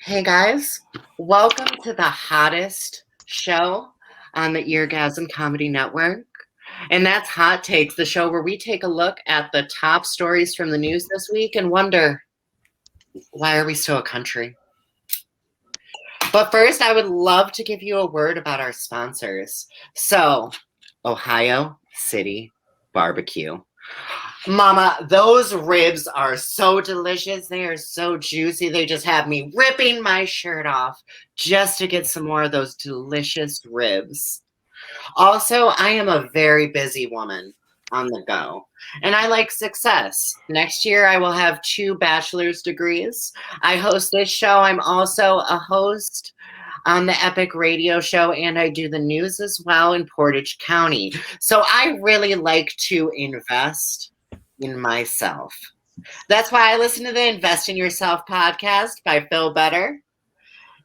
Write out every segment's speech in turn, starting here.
Hey guys, welcome to the hottest show on the Eargasm Comedy Network. And that's Hot Takes, the show where we take a look at the top stories from the news this week and wonder, why are we still a country? But first, I would love to give you a word about our sponsors. So, Ohio City Barbecue. Mama, those ribs are so delicious. They are so juicy. They just have me ripping my shirt off just to get some more of those delicious ribs. Also, I am a very busy woman on the go, and I like success. Next year, I will have 2 bachelor's degrees. I host this show. I'm also a host on the Epic radio show, and I do the news as well in Portage County. So I really like to invest in myself. That's why I listen to the Invest in Yourself podcast by Phil Better.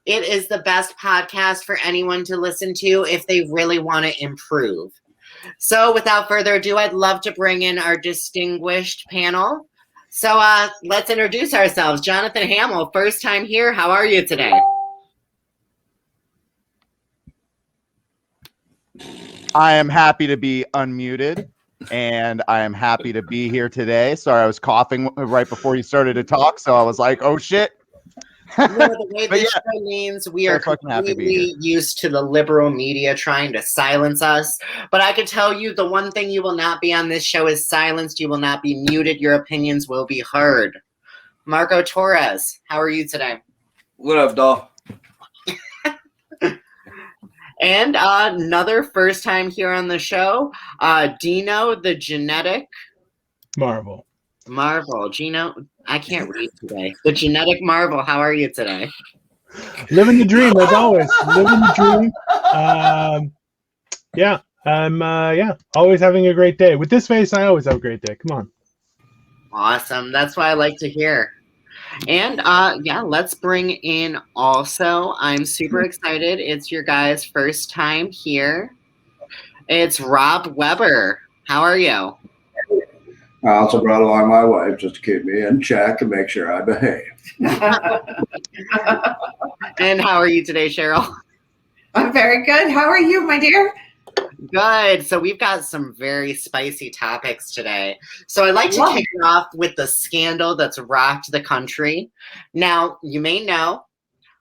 It is the best podcast for anyone to listen to if they really want to improve. So without further ado, I'd love to bring in our distinguished panel. So let's introduce ourselves. Jonathon Hamell, first time here. How are you today? I am happy to be unmuted, and I am happy to be here today. Sorry, I was coughing right before you started to talk, so I was like, oh, shit. The way this show means we are completely used to the liberal media trying to silence us. But I can tell you the one thing you will not be on this show is silenced. You will not be muted. Your opinions will be heard. Marco Torres, how are you today? What up, doll? And another first time here on the show, Gino, the genetic marvel. Gino, I can't read today. The genetic marvel, how are you today? Living the dream, as always. Living the dream. I'm always having a great day. With this face, I always have a great day. Come on. Awesome. That's what I like to hear. And let's bring in also, I'm super excited. It's your guys' first time here. It's Rob Weber. How are you? I also brought along my wife just to keep me in check and make sure I behave. And how are you today, Cheryl? I'm very good. How are you, my dear? Good. So we've got some very spicy topics today. So I'd like to kick it off with the scandal that's rocked the country. Now, you may know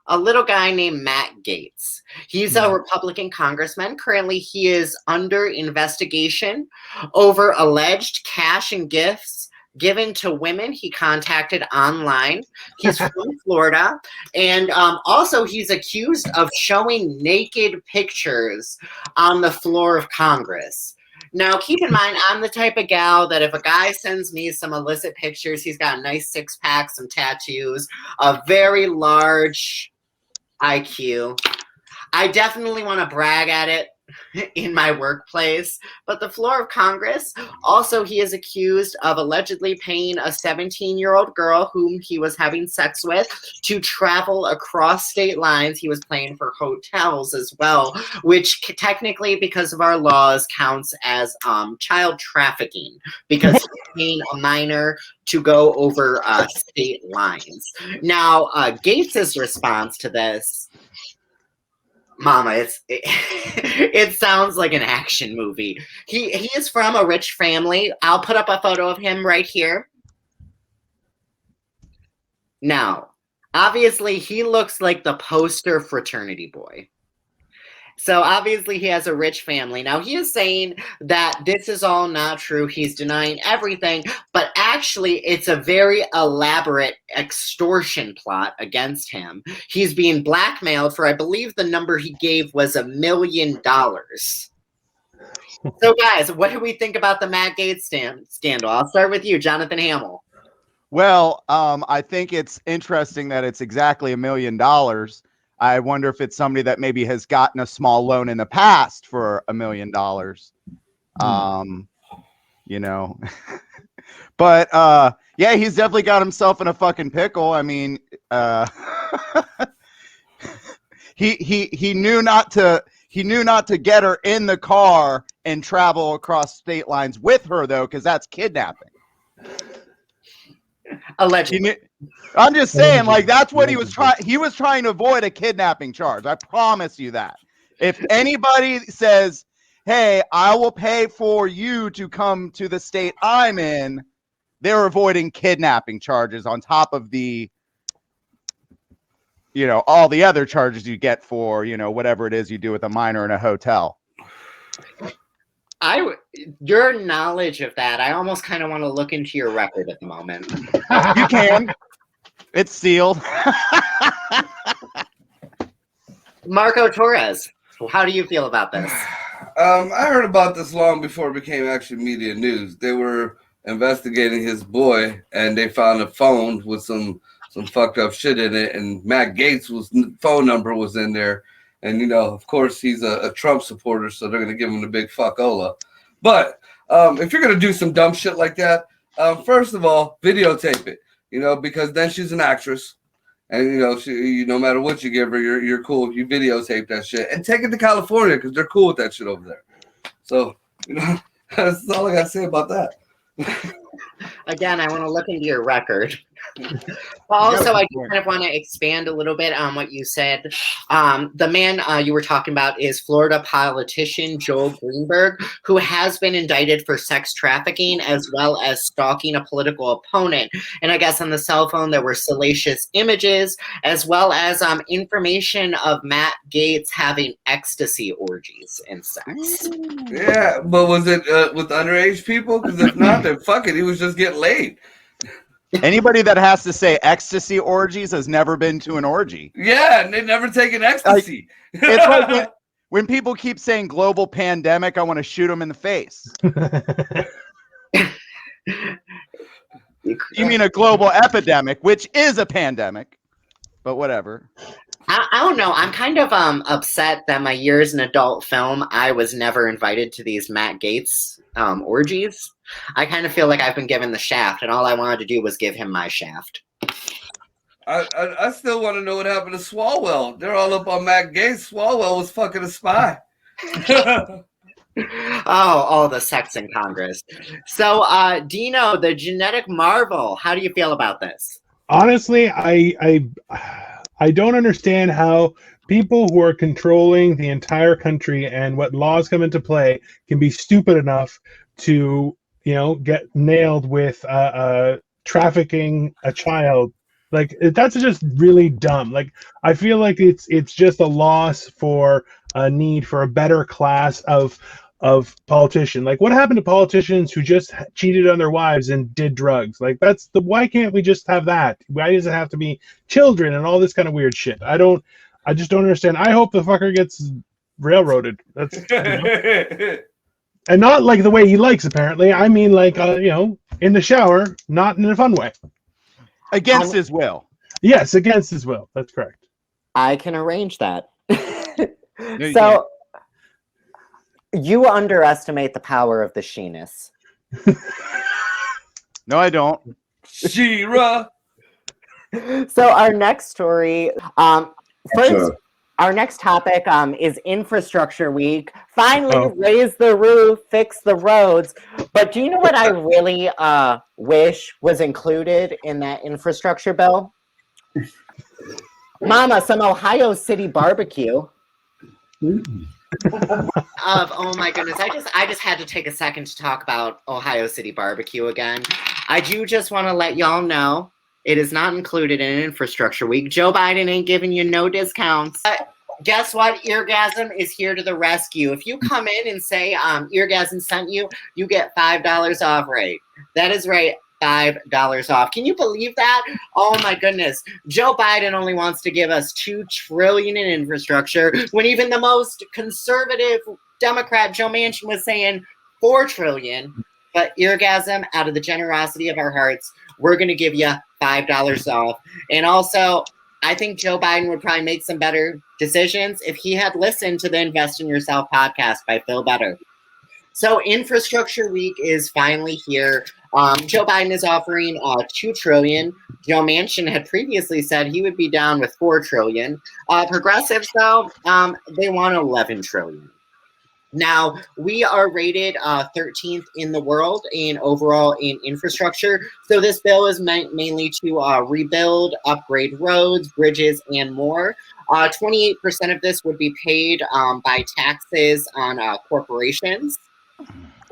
a little guy named Matt Gaetz. He's a Republican congressman. Currently, he is under investigation over alleged cash and gifts given to women he contacted online. He's from Florida. And also, he's accused of showing naked pictures on the floor of Congress. Now, keep in mind, I'm the type of gal that if a guy sends me some illicit pictures, he's got a nice six-pack, some tattoos, a very large IQ. I definitely want to brag at it in my workplace, but the floor of Congress, also he is accused of allegedly paying a 17-year-old girl whom he was having sex with to travel across state lines. He was paying for hotels as well, which technically, because of our laws, counts as child trafficking, because he's paying a minor to go over state lines. Now, Gates' response to this, Mama, it sounds like an action movie. He is from a rich family. I'll put up a photo of him right here. Now, obviously, he looks like the poster fraternity boy. So obviously he has a rich family. Now he is saying that this is all not true. He's denying everything, but actually it's a very elaborate extortion plot against him. He's being blackmailed for, I believe the number he gave was $1 million. So guys, what do we think about the Matt Gaetz scandal? I'll start with you, Jonathon Hamell. Well, I think it's interesting that it's exactly $1 million. I wonder if it's somebody that maybe has gotten a small loan in the past for $1 million. You know, but yeah, he's definitely got himself in a fucking pickle. I mean, he knew not to get her in the car and travel across state lines with her though, because that's kidnapping. Allegedly. I'm just saying, like, that's what he was trying. He was trying to avoid a kidnapping charge. I promise you that. If anybody says, hey, I will pay for you to come to the state I'm in, they're avoiding kidnapping charges on top of the, all the other charges you get for, whatever it is you do with a minor in a hotel. Your knowledge of that, I almost kind of want to look into your record at the moment. You can. It's sealed. Marco Torres, how do you feel about this? I heard about this long before it became actually media news. They were investigating his boy, and they found a phone with some fucked up shit in it, and Matt Gaetz' phone number was in there. And, of course, he's a Trump supporter, so they're going to give him the big fuck-ola. But if you're going to do some dumb shit like that, first of all, videotape it, because then she's an actress. And, she, no matter what you give her, you're cool if you videotape that shit. And take it to California because they're cool with that shit over there. So, that's all I got to say about that. Again, I want to look into your record. Also, I kind of want to expand a little bit on what you said. The man you were talking about is Florida politician Joel Greenberg, who has been indicted for sex trafficking as well as stalking a political opponent. And I guess on the cell phone there were salacious images as well as information of Matt Gaetz having ecstasy orgies and sex. Yeah, but was it with underage people? Because if not, then fuck it, he was just getting laid. Anybody that has to say ecstasy orgies has never been to an orgy. Yeah, and they've never taken ecstasy. It's like when people keep saying global pandemic, I want to shoot them in the face. You mean a global epidemic, which is a pandemic, but whatever. I don't know. I'm kind of upset that my years in adult film, I was never invited to these Matt Gaetz orgies. I kind of feel like I've been given the shaft, and all I wanted to do was give him my shaft. I still want to know what happened to Swalwell. They're all up on Matt Gaetz. Swalwell was fucking a spy. All the sex in Congress. So, Gino, the genetic marvel, how do you feel about this? Honestly, I don't understand how people who are controlling the entire country and what laws come into play can be stupid enough to, get nailed with trafficking a child. Like, that's just really dumb. Like, I feel like it's just a loss for a need for a better class of politician. Like, what happened to politicians who just cheated on their wives and did drugs? Like, why can't we just have that? Why does it have to be children and all this kind of weird shit? I just don't understand. I hope the fucker gets railroaded. That's and not like the way he likes, apparently. I mean, like, in the shower, not in a fun way. Against his will. Yes, against his will. That's correct. I can arrange that. No, So, you underestimate the power of the sheeness. No, I don't. She-Ra. So, our next story, first, our next topic is Infrastructure Week. Finally, raise the roof, fix the roads. But do you know what I really wish was included in that infrastructure bill? Mama, some Ohio City barbecue. Oh my goodness, I just had to take a second to talk about Ohio City barbecue again. I do just want to let y'all know it is not included in Infrastructure Week. Joe Biden ain't giving you no discounts. Guess what? Eargasm is here to the rescue. If you come in and say Eargasm sent you, you get $5 off rate. That is right, $5 off. Can you believe that? Oh my goodness. Joe Biden only wants to give us $2 trillion in infrastructure when even the most conservative Democrat Joe Manchin was saying $4 trillion. But Eargasm, out of the generosity of our hearts, we're going to give you $5 off. And also, I think Joe Biden would probably make some better decisions if he had listened to the Invest in Yourself podcast by Phil Better. So Infrastructure Week is finally here. Joe Biden is offering $2 trillion. Joe Manchin had previously said he would be down with $4 trillion. Progressives, though, they want $11 trillion. Now, we are rated 13th in the world in overall in infrastructure. So this bill is meant mainly to rebuild, upgrade roads, bridges, and more. 28% of this would be paid by taxes on corporations.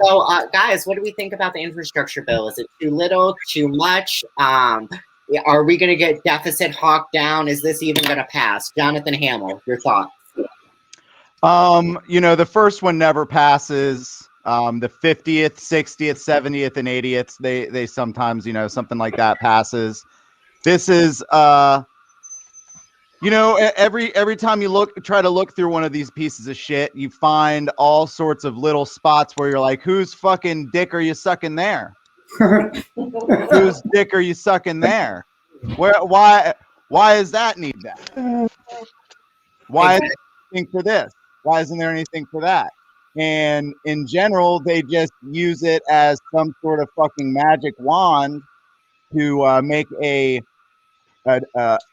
So, guys, what do we think about the infrastructure bill? Is it too little, too much? Are we going to get deficit hawked down? Is this even going to pass? Jonathon Hamell, your thoughts? The first one never passes. The 50th, 60th, 70th, and 80th, they sometimes, something like that passes. This is, every time you try to look through one of these pieces of shit, you find all sorts of little spots where you're like, whose fucking dick are you sucking there? Whose dick are you sucking there? Why does that need that? Why is there anything for this? Why isn't there anything for that? And in general, they just use it as some sort of fucking magic wand to make a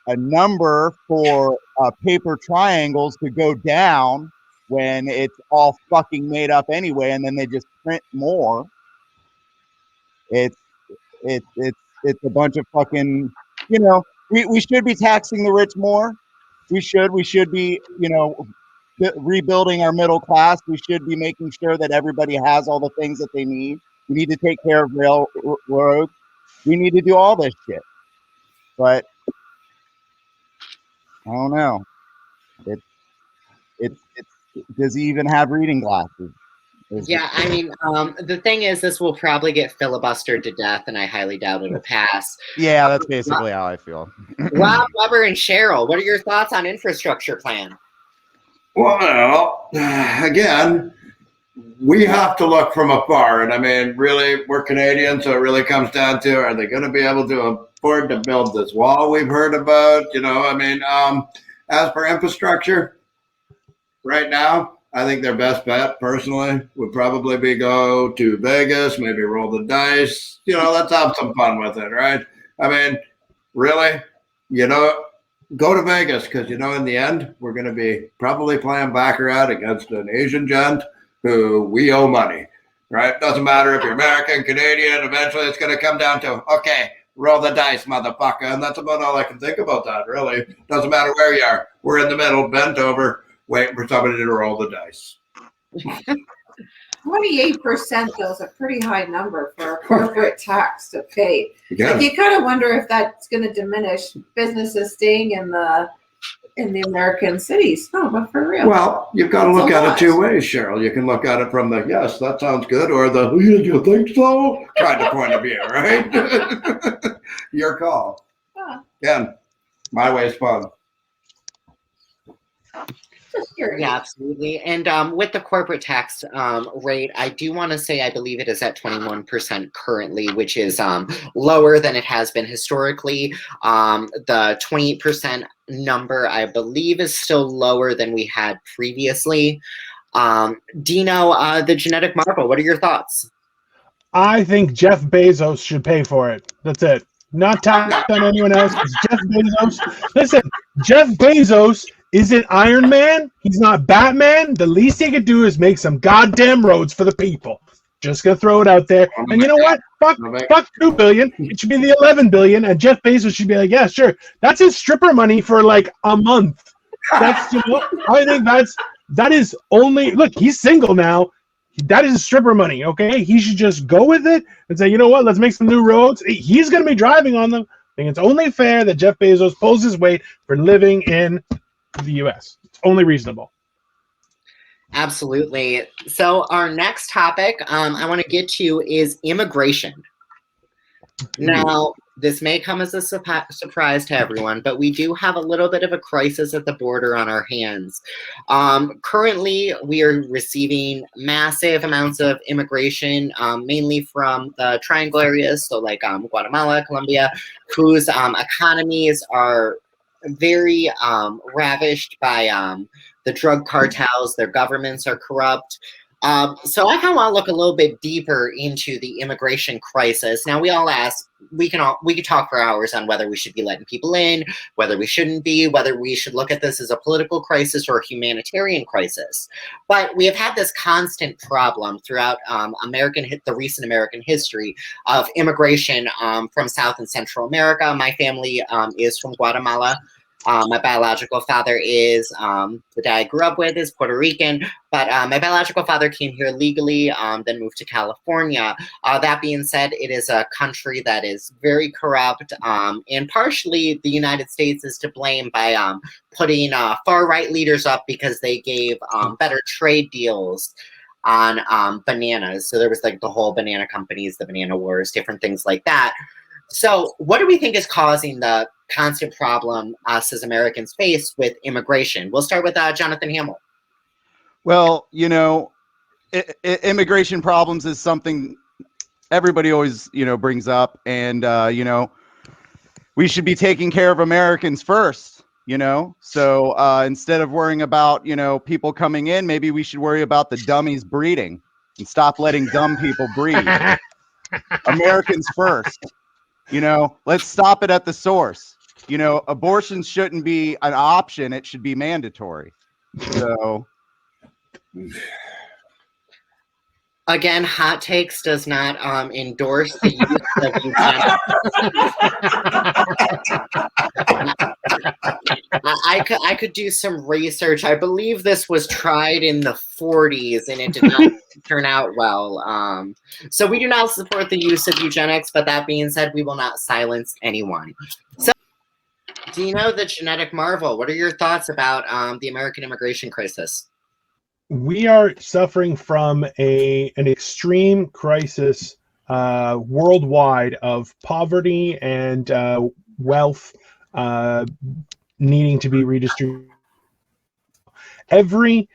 number for paper triangles to go down when it's all fucking made up anyway, and then they just print more. It's a bunch of fucking, we should be taxing the rich more. We should be, rebuilding our middle class. We should be making sure that everybody has all the things that they need. We need to take care of railroads. We need to do all this shit. But I don't know. Does he even have reading glasses? Yeah, I mean, the thing is, this will probably get filibustered to death, and I highly doubt it'll pass. Yeah, that's basically how I feel. Rob, Weber, and Cheryl, what are your thoughts on infrastructure plan? Well, again, we have to look from afar. And I mean, really, we're Canadians, so it really comes down to, are they going to be able to afford to build this wall we've heard about? As for infrastructure, right now, I think their best bet, personally, would probably be go to Vegas, maybe roll the dice. Let's have some fun with it, right? I mean, really, go to Vegas because, in the end, we're going to be probably playing baccarat against an Asian gent who we owe money, right? Doesn't matter if you're American, Canadian, eventually it's going to come down to, okay, roll the dice, motherfucker. And that's about all I can think about that, really. Doesn't matter where you are. We're in the middle, bent over, waiting for somebody to roll the dice. 28% though is a pretty high number for a corporate tax to pay. Yeah. Like, you kind of wonder if that's going to diminish businesses staying in the American cities. No, but for real. Well, you've got to look at it two ways, Cheryl. You can look at it from the, yes, that sounds good, or the, you think so? Kind of point of view, right? Your call. Huh. Again, my way is fun. Yeah, absolutely. And with the corporate tax rate, I do want to say I believe it is at 21% currently, which is lower than it has been historically. The 28% number, I believe, is still lower than we had previously. Dino, the genetic marble, what are your thoughts? I think Jeff Bezos should pay for it. That's it. Not taxed on anyone else. It's Jeff Bezos. Listen, Jeff Bezos isn't Iron Man. He's not Batman. The least he could do is make some goddamn roads for the people. Just gonna throw it out there. And you know what? Fuck $2 billion. It should be the $11 billion. And Jeff Bezos should be like, yeah, sure. That's his stripper money for like a month. That's I think that is only look. He's single now. That is stripper money. Okay, he should just go with it and say, you know what? Let's make some new roads. He's gonna be driving on them. I think it's only fair that Jeff Bezos pulls his weight for living in the U.S. It's only reasonable. Absolutely. So our next topic I want to get to is immigration. Now, this may come as a surprise to everyone, but we do have a little bit of a crisis at the border on our hands. Currently, we are receiving massive amounts of immigration, mainly from the triangle areas, so like Guatemala, Colombia, whose economies are very ravished by the drug cartels. Their governments are corrupt. So I kind of want to look a little bit deeper into the immigration crisis. Now we all ask, we could talk for hours on whether we should be letting people in, whether we shouldn't be, whether we should look at this as a political crisis or a humanitarian crisis. But we have had this constant problem throughout the recent American history of immigration from South and Central America. My family is from Guatemala. My biological father is, the guy I grew up with is Puerto Rican, but my biological father came here legally, then moved to California. That being said, it is a country that is very corrupt, and partially the United States is to blame by putting far-right leaders up because they gave better trade deals on bananas. So there was like the whole banana companies, the banana wars, different things like that. So what do we think is causing the constant problem us as Americans face with immigration? We'll start with Jonathon Hamell. Well, immigration problems is something everybody always, brings up. And, we should be taking care of Americans first, So instead of worrying about, people coming in, maybe we should worry about the dummies breeding and stop letting dumb people breed. Americans first. Let's stop it at the source. Abortion shouldn't be an option. It should be mandatory. So, again, Hot Takes does not endorse the use of eugenics. I could do some research. I believe this was tried in the 40s and it did not turn out well. So we do not support the use of eugenics, but that being said, we will not silence anyone. So, Gino, the genetic marvel, what are your thoughts about the American immigration crisis? We are suffering from an extreme crisis worldwide of poverty and wealth needing to be redistributed. Every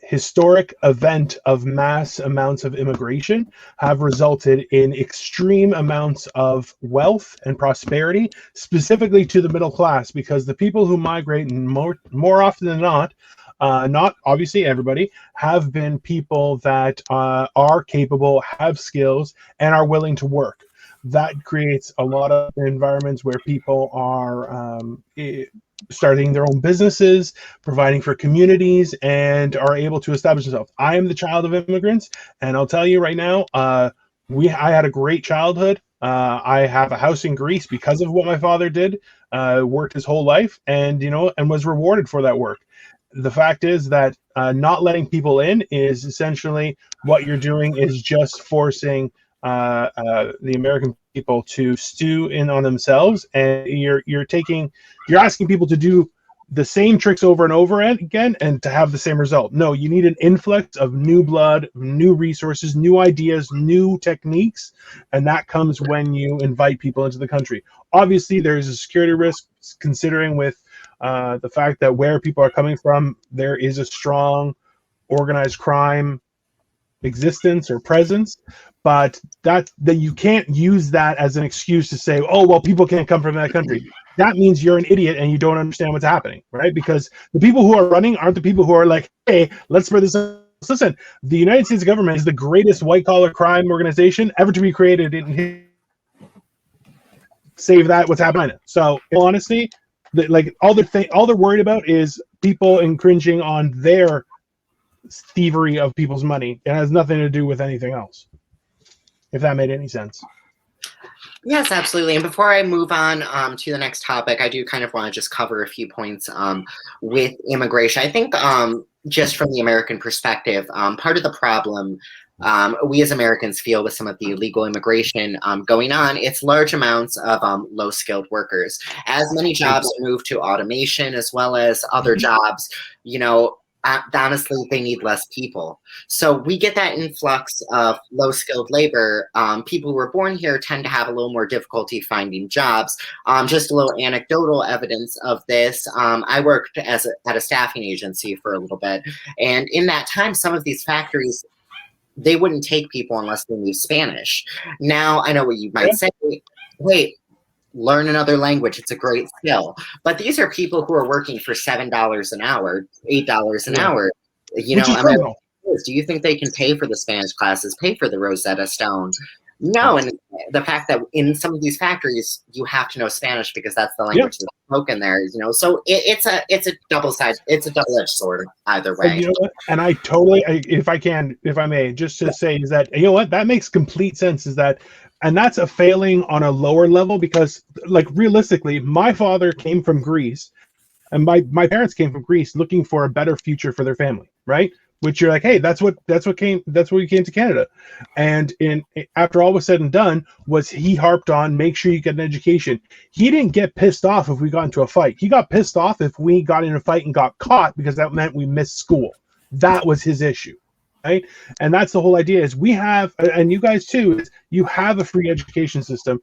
historic event of mass amounts of immigration have resulted in extreme amounts of wealth and prosperity, specifically to the middle class, because the people who migrate more often than not, not obviously everybody, have been people that are capable, have skills, and are willing to work. That creates a lot of environments where people are starting their own businesses, providing for communities, and are able to establish themselves. I am the child of immigrants, and I'll tell you right now, I had a great childhood. I have a house in Greece because of what my father did, worked his whole life, and was rewarded for that work. The fact is that not letting people in is essentially what you're doing is just forcing the American people to stew in on themselves, and you're asking people to do the same tricks over and over again and to have the same result. No, you need an influx of new blood, new resources, new ideas, new techniques, and that comes when you invite people into the country. Obviously, there's a security risk considering with the fact that where people are coming from, there is a strong organized crime existence or presence, but that you can't use that as an excuse to say, oh, well, people can't come from that country. That means you're an idiot and you don't understand what's happening, right? Because the people who are running aren't the people who are like, hey, let's spread this. Listen, the United States government is the greatest white-collar crime organization ever to be created in save that what's happening. So, in all honesty, all they're worried about is people infringing on their thievery of people's money. It has nothing to do with anything else, if that made any sense. Yes, absolutely. And before I move on to the next topic, I do kind of want to just cover a few points with immigration. I think just from the American perspective, part of the problem we as Americans feel with some of the illegal immigration going on, it's large amounts of low-skilled workers. As many jobs move to automation as well as other jobs, honestly, they need less people. So we get that influx of low-skilled labor. People who were born here tend to have a little more difficulty finding jobs. Just a little anecdotal evidence of this. I worked at a staffing agency for a little bit. And in that time, some of these factories, they wouldn't take people unless they knew Spanish. Now, I know what you might say, wait, learn another language. It's a great skill. But these are people who are working for $7 an hour, $8 an hour. Which is criminal. Do you think they can pay for the Spanish classes, pay for the Rosetta Stone? No, and the fact that in some of these factories you have to know Spanish because that's the language that's spoken there. So it's a double-edged sword either way. And you know what? And I totally, if I may, just to say is that you know what, that makes complete sense. Is that, and that's a failing on a lower level because, like, realistically, my father came from Greece, and my parents came from Greece looking for a better future for their family, right? Which you're like, hey, that's what we came to Canada, and after all was said and done, was he harped on make sure you get an education. He didn't get pissed off if we got into a fight. He got pissed off if we got in a fight and got caught because that meant we missed school. That was his issue, right? And that's the whole idea is we have, and you guys too, is you have a free education system.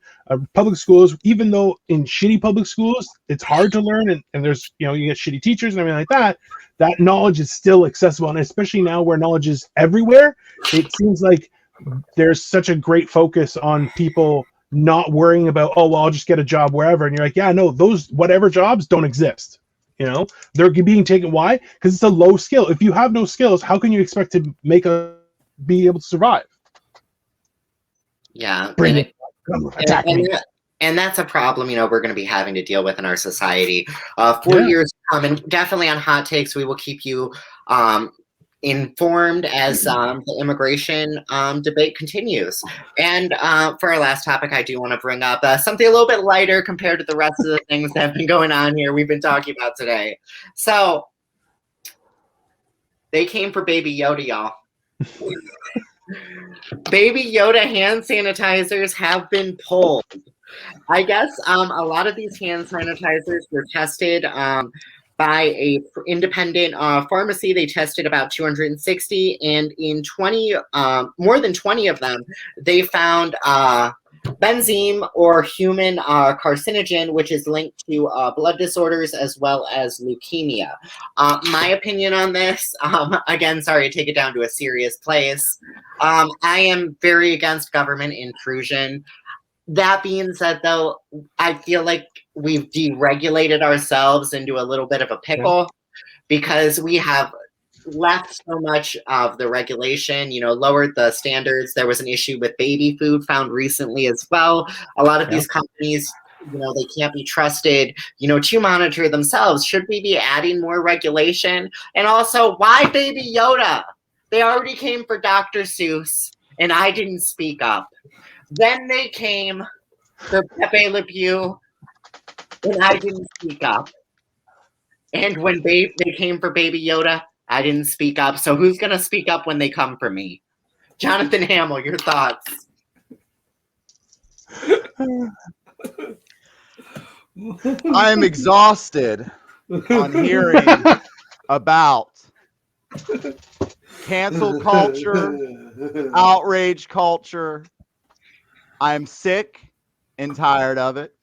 Public schools, even though in shitty public schools it's hard to learn and there's you get shitty teachers and everything like that, that knowledge is still accessible. And especially now where knowledge is everywhere, it seems like there's such a great focus on people not worrying about, oh, well, I'll just get a job wherever. And you're like, yeah, no, those whatever jobs don't exist. They're being taken. Why? Because it's a low skill. If you have no skills, how can you expect to be able to survive? Yeah. Bring it. Attack me. And that's a problem, we're going to be having to deal with in our society. 4 years coming, definitely on Hot Takes, we will keep you informed as the immigration debate continues. And for our last topic, I do want to bring up something a little bit lighter compared to the rest of the things that have been going on here we've been talking about today. So, they came for Baby Yoda, y'all. Baby Yoda hand sanitizers have been pulled. I guess a lot of these hand sanitizers were tested by a independent pharmacy. They tested about 260, and in more than 20 of them, they found benzene or human carcinogen, which is linked to blood disorders as well as leukemia. My opinion on this, again, sorry to take it down to a serious place. I am very against government intrusion. That being said, though, I feel like we've deregulated ourselves into a little bit of a pickle because we have left so much of the regulation, lowered the standards. There was an issue with baby food found recently as well. A lot of these companies, they can't be trusted, to monitor themselves. Should we be adding more regulation? And also, why Baby Yoda? They already came for Dr. Seuss, and I didn't speak up. Then they came for Pepe Le Pew, and I didn't speak up. And when they came for Baby Yoda, I didn't speak up. So who's going to speak up when they come for me? Jonathon Hamell, your thoughts? I am exhausted on hearing about cancel culture, outrage culture. I'm sick and tired of it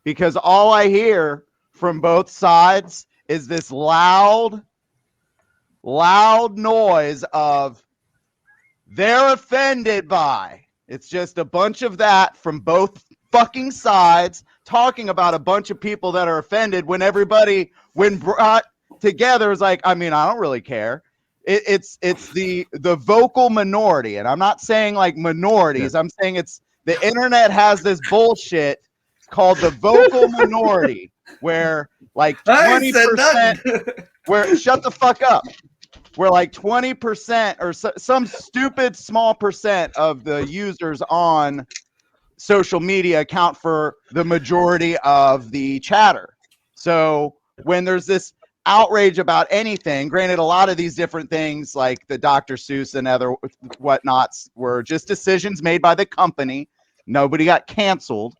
because all I hear from both sides is this loud noise of they're offended by. It's just a bunch of that from both fucking sides talking about a bunch of people that are offended when everybody, when brought together, is like, I mean, I don't really care. It's the vocal minority, and I'm not saying like minorities. I'm saying it's the internet has this bullshit called the vocal minority, where like 20%, where shut the fuck up, where like 20% or some stupid small percent of the users on social media account for the majority of the chatter. So when there's this outrage about anything, granted, a lot of these different things like the Dr. Seuss and other whatnots were just decisions made by the company. Nobody got canceled.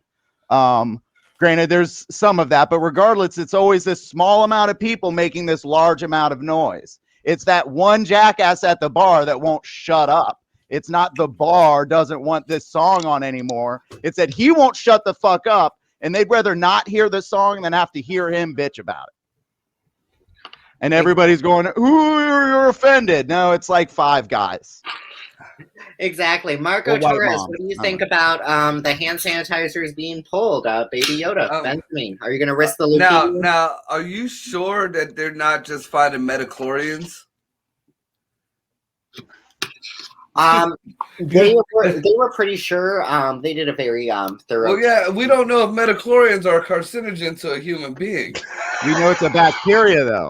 Granted, there's some of that, but regardless, it's always this small amount of people making this large amount of noise. It's that one jackass at the bar that won't shut up. It's not the bar doesn't want this song on anymore. It's that he won't shut the fuck up, and they'd rather not hear the song than have to hear him bitch about it. And everybody's going, ooh, you're offended. No, it's like five guys. Exactly. Marco Torres, what do you think about the hand sanitizers being pulled? Baby Yoda, Benjamin, are you going to risk the leukemia? Now, are you sure that they're not just finding metachlorians? They were pretty sure. They did a very thorough. Well, yeah, we don't know if metachlorians are carcinogen to a human being. We know it's a bacteria, though.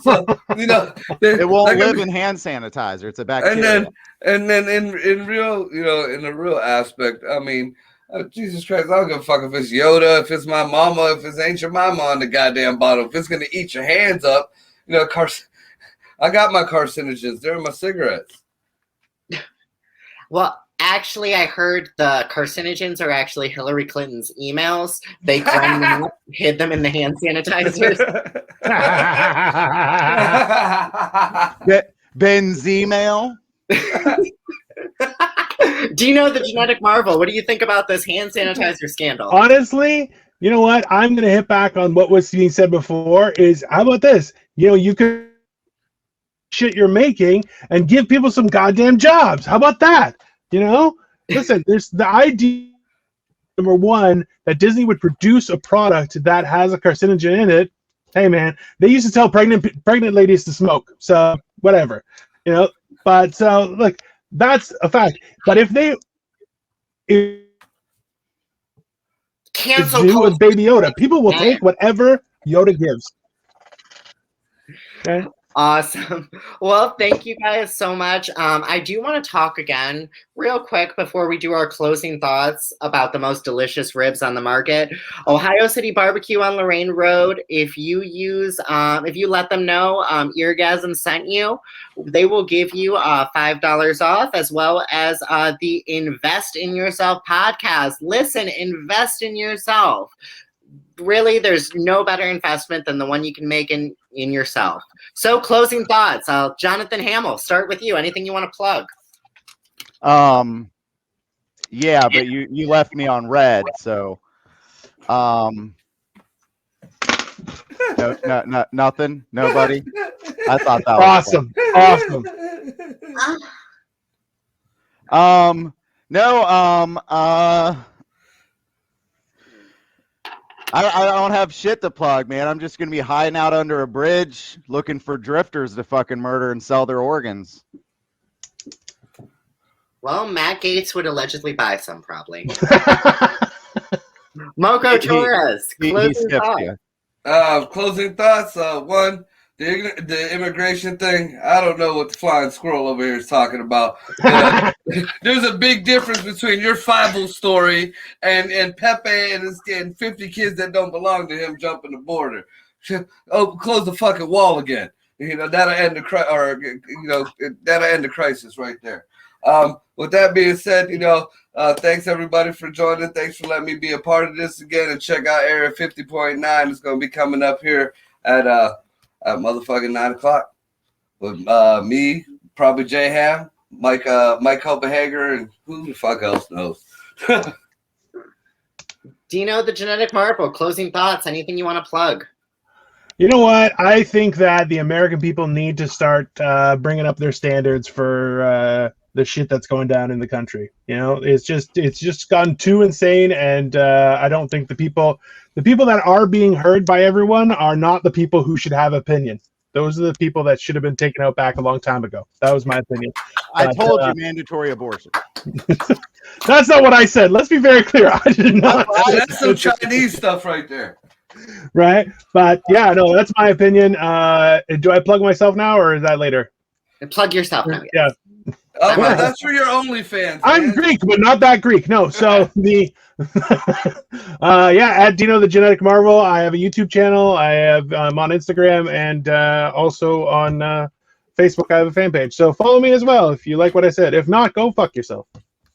So it won't live in hand sanitizer. It's a bacteria. And then in real, in the real aspect, I mean, Jesus Christ, I don't give a fuck if it's Yoda, if it's my mama, if it's ain't your mama on the goddamn bottle, if it's gonna eat your hands up, I got my carcinogens. They're in my cigarettes. Well, actually, I heard the carcinogens are actually Hillary Clinton's emails. They ground them up, hid them in the hand sanitizers. Benzemail. Do you know the genetic marvel? What do you think about this hand sanitizer scandal? Honestly, you know what? I'm going to hit back on what was being said before is, how about this? You could shit you're making and give people some goddamn jobs. How about that? Listen, there's the idea, number one, that Disney would produce a product that has a carcinogen in it. Hey, man, they used to tell pregnant ladies to smoke. So whatever, But so look, that's a fact. But if they cancel do with Baby Yoda, people will take whatever Yoda gives. Okay. Awesome. Well, thank you guys so much. I do want to talk again real quick before we do our closing thoughts about the most delicious ribs on the market. Ohio City Barbecue on Lorraine Road. If you let them know Eargasm sent you, they will give you $5 off, as well as the Invest in Yourself podcast. Listen, invest in yourself. Really, there's no better investment than the one you can make in yourself. So, closing thoughts. Jonathon Hamell, start with you. Anything you want to plug? Yeah, but you left me on red, so no, nothing, nobody. I thought that was awesome. I don't have shit to plug, man. I'm just gonna be hiding out under a bridge looking for drifters to fucking murder and sell their organs. Well, Matt Gaetz would allegedly buy some, probably. Marco Torres, closing thoughts. Closing thoughts. One, the immigration thing. I don't know what the flying squirrel over here is talking about. There's a big difference between your Fievel story and Pepe and 50 kids that don't belong to him jumping the border. Close the fucking wall again. That'll end that'll end the crisis right there. With that being said, thanks everybody for joining. Thanks for letting me be a part of this again, and check out Area 50.9. It's going to be coming up here at motherfucking 9:00 with me, probably J Ham, Mike Copenhager, and who the fuck else knows. Dino, the genetic marvel, closing thoughts. Anything you want to plug? You know what? I think that the American people need to start bringing up their standards for the shit that's going down in the country. It's just gone too insane, and I don't think the people that are being heard by everyone are not the people who should have opinion. Those are the people that should have been taken out back a long time ago. That was my opinion. I told you mandatory abortion. That's not what I said. Let's be very clear. I did not. That's some Chinese stuff right there. Right? But yeah, no, that's my opinion. Do I plug myself now, or is that later? Plug yourself now. Yeah. Oh, well, that's for your OnlyFans. I'm Greek, but not that Greek. No, so at Dino the Genetic Marvel. I have a YouTube channel. I'm on Instagram, and also on Facebook. I have a fan page. So follow me as well if you like what I said. If not, go fuck yourself.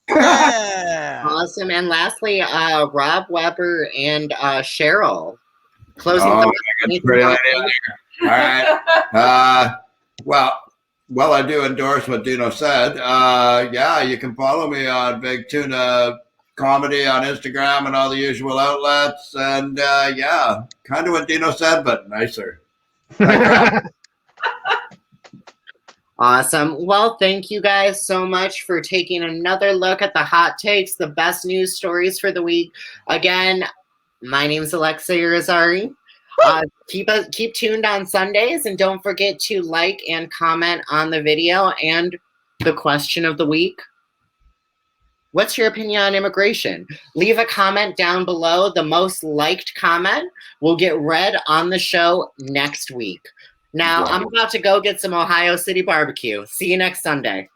Yeah. Awesome. And lastly, Rob Weber and Cheryl. Closing thoughts. Great idea there. All right. Well, I do endorse what Dino said. You can follow me on Big Tuna Comedy on Instagram and all the usual outlets. And kind of what Dino said, but nicer. Awesome. Well, thank you guys so much for taking another look at the hot takes, the best news stories for the week. Again, my name is Alexa Irizarry. Keep tuned on Sundays, and don't forget to like and comment on the video and the question of the week. What's your opinion on immigration? Leave a comment down below. The most liked comment will get read on the show next week. Now, I'm about to go get some Ohio City barbecue. See you next Sunday.